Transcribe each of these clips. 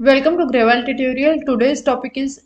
Welcome to Gravel tutorial. Today's topic is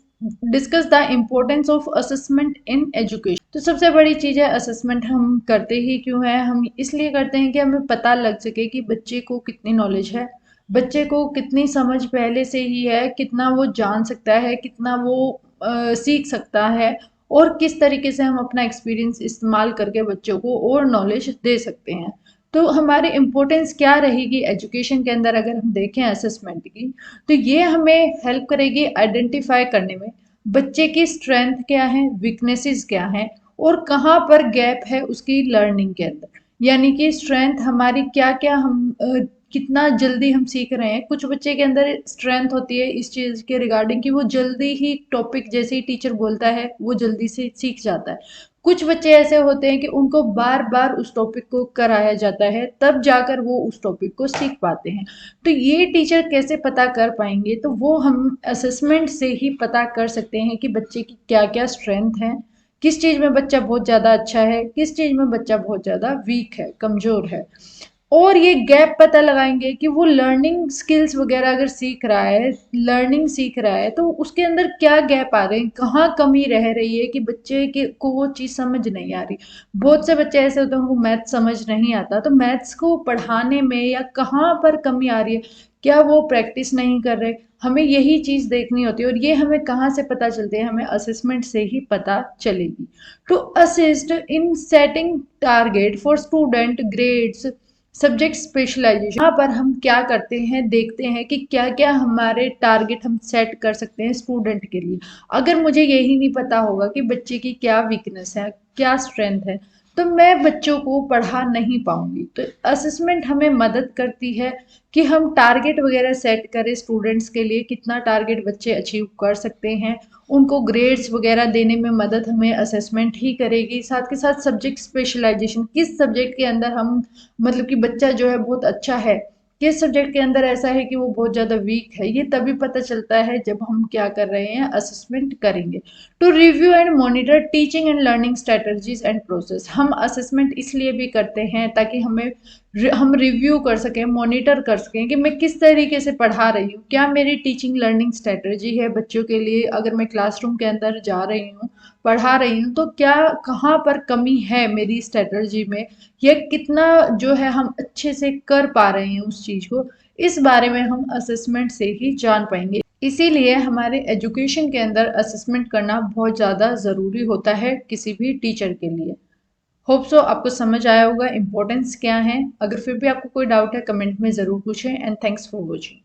discuss the importance of assessment in education. तो सबसे बड़ी चीज़ है assessment. हम करते ही क्यों है? हम इसलिए करते हैं कि हमें पता लग सके कि बच्चे को कितनी नॉलेज है, बच्चे को कितनी समझ पहले से ही है, कितना वो जान सकता है, कितना वो सीख सकता है और किस तरीके से हम अपना एक्सपीरियंस इस्तेमाल करके बच्चों को और नॉलेज दे सकते हैं। तो हमारी इम्पोर्टेंस क्या रहेगी एजुकेशन के अंदर अगर हम देखें असेसमेंट की, तो ये हमें हेल्प करेगी आइडेंटिफाई करने में बच्चे की स्ट्रेंथ क्या है, वीकनेसेस क्या है और कहाँ पर गैप है उसकी लर्निंग के अंदर। यानी कि स्ट्रेंथ हमारी क्या क्या, हम कितना जल्दी हम सीख रहे हैं। कुछ बच्चे के अंदर स्ट्रेंथ होती है इस चीज़ के रिगार्डिंग कि वो जल्दी ही टॉपिक जैसे ही टीचर बोलता है वो जल्दी से सीख जाता है। कुछ बच्चे ऐसे होते हैं कि उनको बार बार उस टॉपिक को कराया जाता है तब जाकर वो उस टॉपिक को सीख पाते हैं। तो ये टीचर कैसे पता कर पाएंगे? तो वो हम असेसमेंट से ही पता कर सकते हैं कि बच्चे की क्या क्या स्ट्रेंथ है, किस चीज़ में बच्चा बहुत ज़्यादा अच्छा है, किस चीज़ में बच्चा बहुत ज़्यादा वीक है, कमज़ोर है। और ये गैप पता लगाएंगे कि वो लर्निंग स्किल्स वगैरह अगर सीख रहा है, लर्निंग सीख रहा है, तो उसके अंदर क्या गैप आ रहे हैं, कहाँ कमी रह रही है कि बच्चे के को वो चीज़ समझ नहीं आ रही। बहुत से बच्चे ऐसे होते हैं उनको मैथ समझ नहीं आता, तो मैथ्स को पढ़ाने में या कहाँ पर कमी आ रही है, क्या वो प्रैक्टिस नहीं कर रहे। हमें यही चीज़ देखनी होती है और ये हमें कहाँ से पता चलती है? हमें असेसमेंट से ही पता चलेगी। To assist in setting target for student grades subject specialisation, यहाँ पर हम क्या करते हैं, देखते हैं कि क्या क्या हमारे टारगेट हम सेट कर सकते हैं स्टूडेंट के लिए। अगर मुझे यही नहीं पता होगा कि बच्चे की क्या वीकनेस है, क्या स्ट्रेंथ है, तो मैं बच्चों को पढ़ा नहीं पाऊंगी। तो असेसमेंट हमें मदद करती है कि हम टारगेट वगैरह सेट करें स्टूडेंट्स के लिए, कितना टारगेट बच्चे अचीव कर सकते हैं। उनको ग्रेड्स वगैरह देने में मदद हमें असेसमेंट ही करेगी। साथ के साथ सब्जेक्ट स्पेशलाइजेशन, किस सब्जेक्ट के अंदर हम, मतलब कि बच्चा जो है बहुत अच्छा है, किस सब्जेक्ट के अंदर ऐसा है कि वो बहुत ज़्यादा वीक है, ये तभी पता चलता है जब हम क्या कर रहे हैं, असेसमेंट करेंगे। To review and monitor teaching and learning strategies and process, हम असेसमेंट इसलिए भी करते हैं ताकि हम रिव्यू कर सकें, मॉनिटर कर सकें कि मैं किस तरीके से पढ़ा रही हूँ, क्या मेरी टीचिंग लर्निंग स्ट्रेटजी है बच्चों के लिए। अगर मैं क्लासरूम के अंदर जा रही हूँ, पढ़ा रही हूँ, तो क्या कहाँ पर कमी है मेरी स्ट्रेटजी में, या कितना जो है हम अच्छे से कर पा रहे हैं उस चीज़ को। इस बारे में हम असेसमेंट से ही जान पाएंगे। इसीलिए हमारे एजुकेशन के अंदर असेसमेंट करना बहुत ज़्यादा ज़रूरी होता है किसी भी टीचर के लिए। होप सो आपको समझ आया होगा इम्पोर्टेंस क्या है। अगर फिर भी आपको कोई डाउट है कमेंट में ज़रूर पूछें। And thanks for watching.